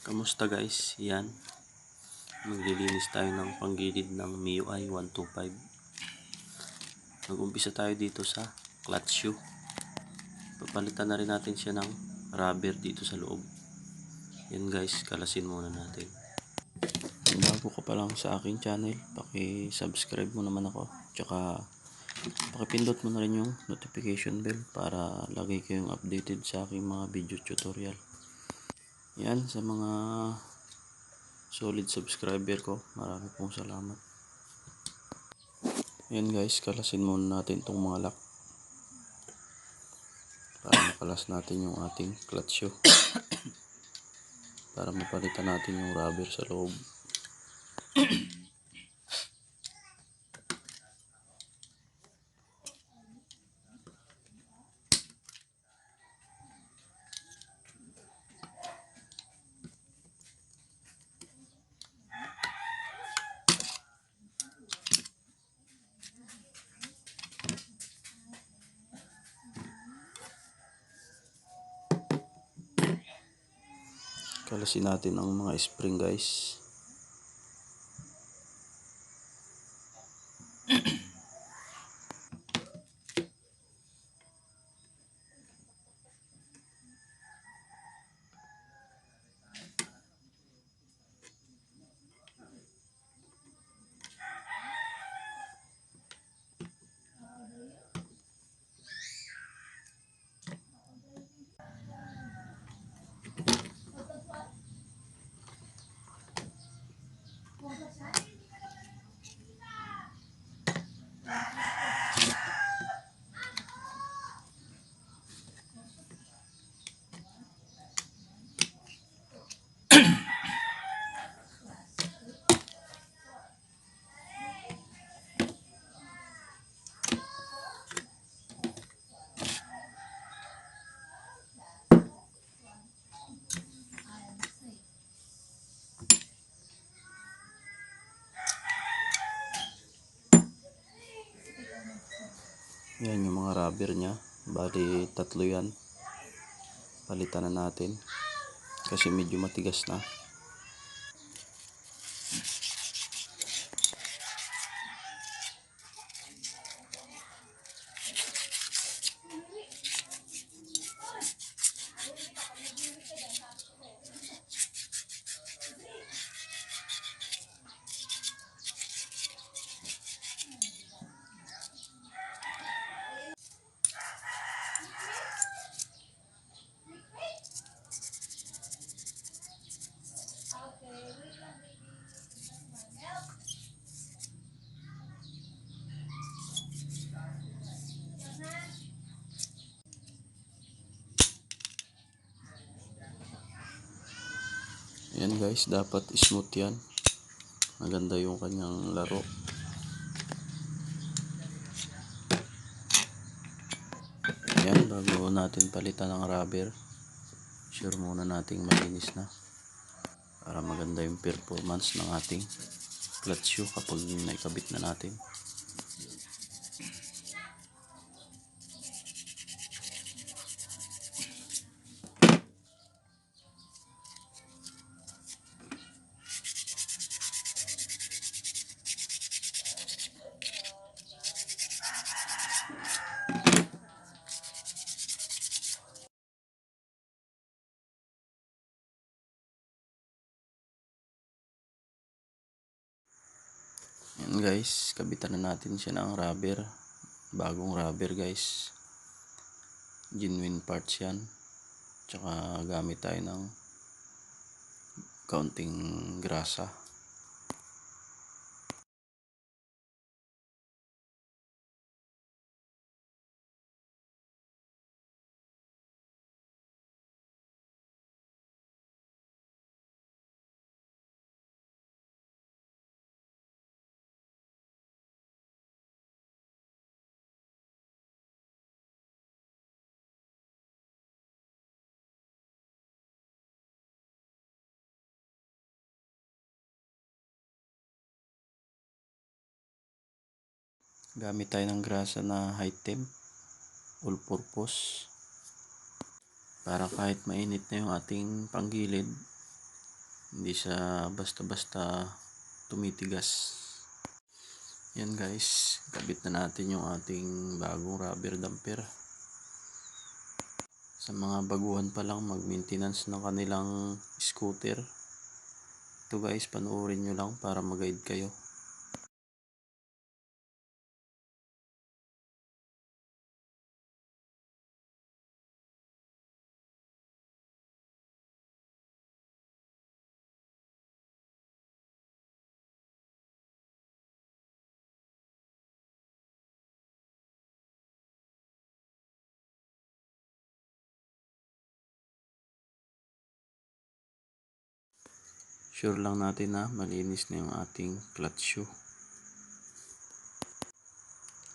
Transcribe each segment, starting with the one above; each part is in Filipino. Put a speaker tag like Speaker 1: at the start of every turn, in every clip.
Speaker 1: Kamusta guys? Yan. Maglilinis tayo ng panggilid ng MIUI 125. Nag-umpisa tayo dito sa clutch shoe. Papalitan na rin natin siya ng rubber dito sa loob. Yan guys, kalasin muna natin. Kung bago ka pa lang sa aking channel, paki-subscribe mo naman ako. Tsaka pakipindot mo na rin yung notification bell para lagi kayong updated sa aking mga video tutorial. Yan, sa mga solid subscriber ko, marami pong salamat. Yan guys, kalasin muna natin itong mga lock para makalas natin yung ating clutch shoe para mapalitan natin yung rubber sa loob. Kalasin natin ang mga spring guys. Yan yung mga rubber nya, bali tatlo yan. Palitan na natin kasi medyo matigas na. Yan guys, dapat smooth yan. Maganda yung kanyang laro. Yan, bago natin palitan ng rubber, sure muna nating malinis na para maganda yung performance ng ating clutch shoe kapag naikabit na natin. Yan guys, kabitan na natin siya ng rubber. Bagong rubber guys. Genuine parts yan. Tsaka gamit tayo ng kaunting grasa. Gamit tayo ng grasa na high temp, all purpose, para kahit mainit na yung ating panggilid, Hindi siya basta-basta tumitigas. Yan guys, kabit na natin yung ating bagong rubber damper. Sa mga baguhan pa lang mag-maintenance ng kanilang scooter, ito guys, panoorin nyo lang para mag-guide kayo. Sure lang natin na malinis na yung ating clutch shoe.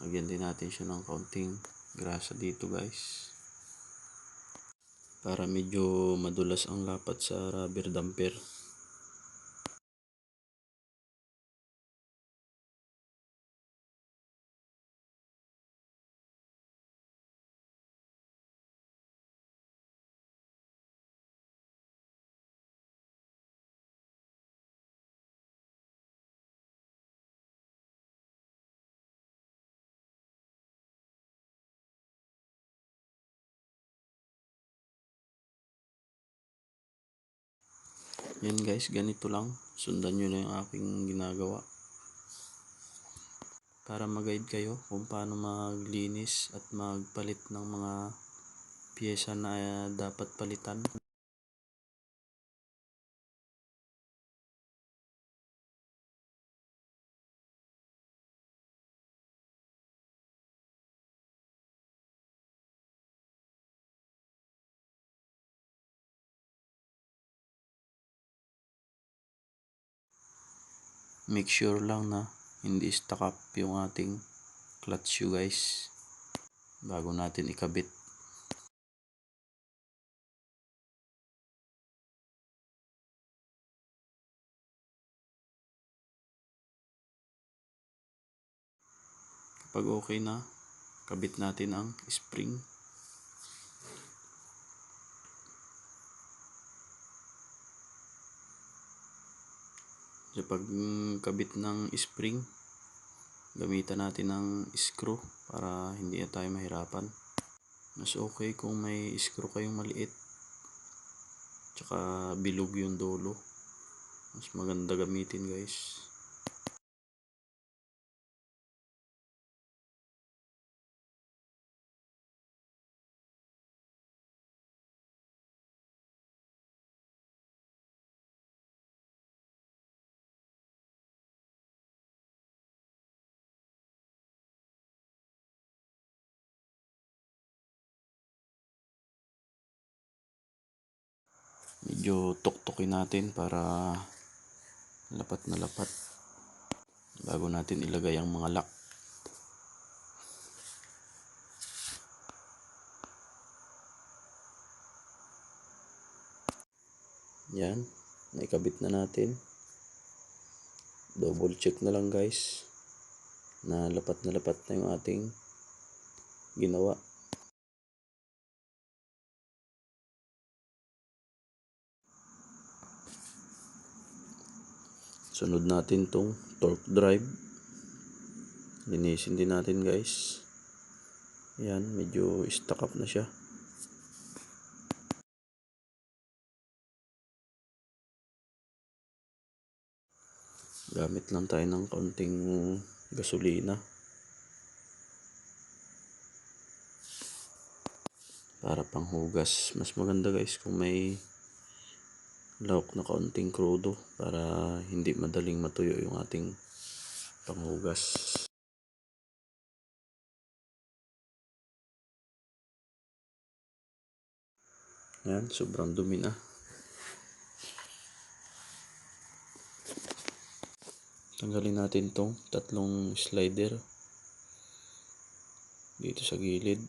Speaker 1: Lagyan din natin siya ng kaunting grasa dito guys, para medyo madulas ang lapat sa rubber damper. Yan guys, ganito lang. Sundan nyo lang yung aking ginagawa para mag-guide kayo kung paano maglinis at magpalit ng mga piyesa na dapat palitan. Make sure lang na hindi stuck up yung ating clutch shoe guys bago natin ikabit. Kapag okay na, kabit natin ang spring. Kapag kabit ng spring, gamitan natin ng screw para hindi na tayo mahirapan. Mas okay kung may screw kayong maliit tsaka bilog yung dulo, mas maganda gamitin guys. Medyo tuktukin natin para lapat na lapat bago natin ilagay ang mga lock. Yan, naikabit na natin. Double check na lang guys na lapat na yung ating ginawa. Sunod natin tong torque drive. Linisin din natin guys. Yan, medyo stuck up na siya. Gamit lang tayo ng kaunting gasolina para panghugas. Mas maganda guys kung may lahok na kaunting krudo para hindi madaling matuyo yung ating panghugas. Yan, sobrang dumi na. Tanggalin natin tong tatlong slider dito sa gilid.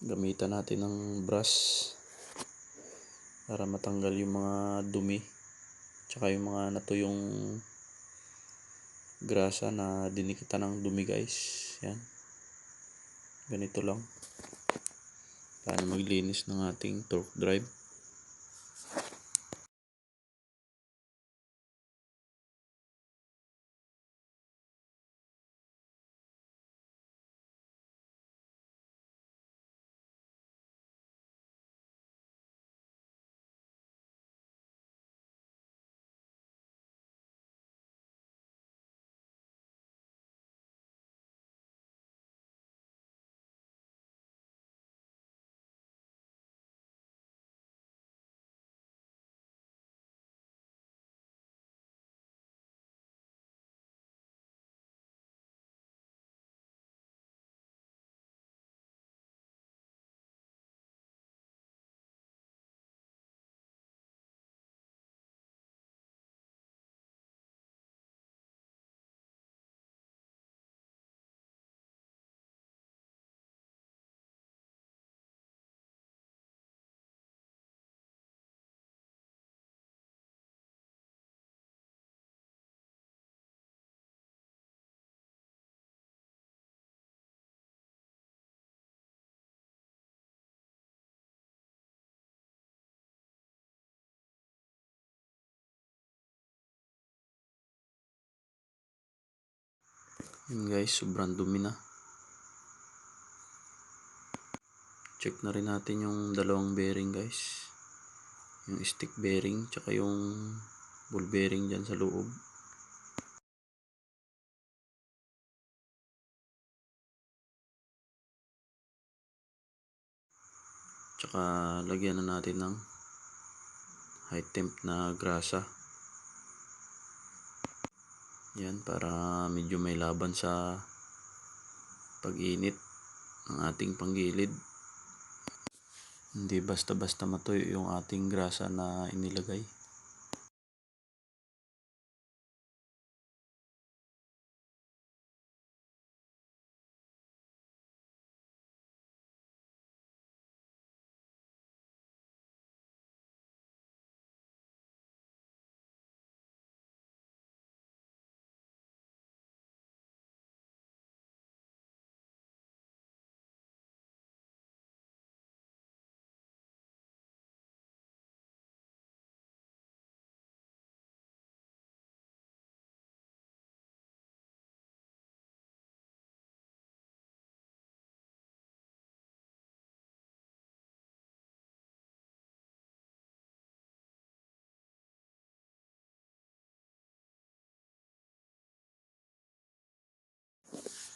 Speaker 1: Gamitan natin ng brush para matanggal yung mga dumi tsaka yung mga natuyong grasa na dinikitan ng dumi guys. Yan, ganito lang para maglinis ng ating torque drive. Yun guys, sobrang dumi na. Check na rin natin yung dalawang bearing guys, yung stick bearing tsaka yung ball bearing dyan sa loob. Tsaka lagyan na natin ng high temp na grasa. Yan, para medyo may laban sa pag-init ng ating panggilid. Hindi basta-basta matuyo yung ating grasa na inilagay.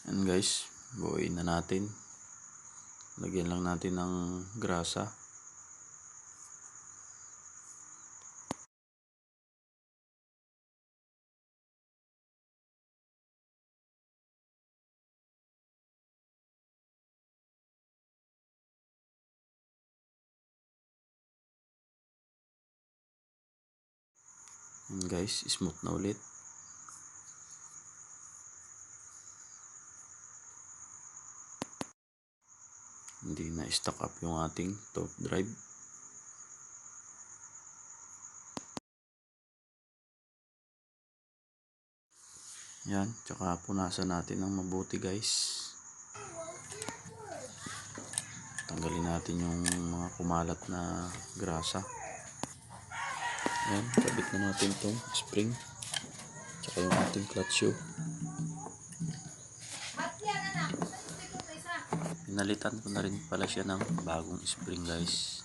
Speaker 1: Yan guys, buuin na natin. Lagyan lang natin ng grasa. Yan guys, smooth na ulit. Hindi na stock up yung ating torque drive. Yan, tsaka punasan natin ng mabuti guys. Tanggalin natin yung mga kumalat na grasa. Yan, kabit na natin itong spring tsaka yung ating clutch shoe. Pinalitan ko na rin pala siya ng bagong spring guys,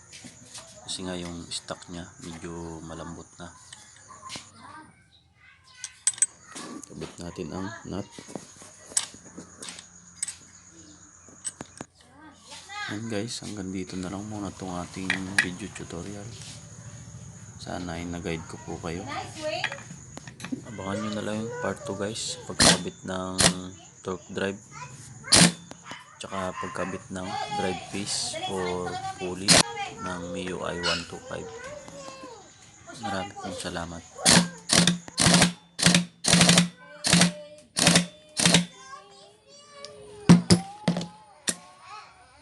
Speaker 1: kasi nga yung stock niya medyo malambot na. Kabit natin ang nut. Yan guys, hanggang dito na lang muna itong ating video tutorial. Sana ay nag-guide ko po kayo. Abangan nyo na lang yung part 2 guys, pagkabit ng torque drive tsaka pagkabit ng drive piece or pulley ng MIUI 125. Maraming salamat.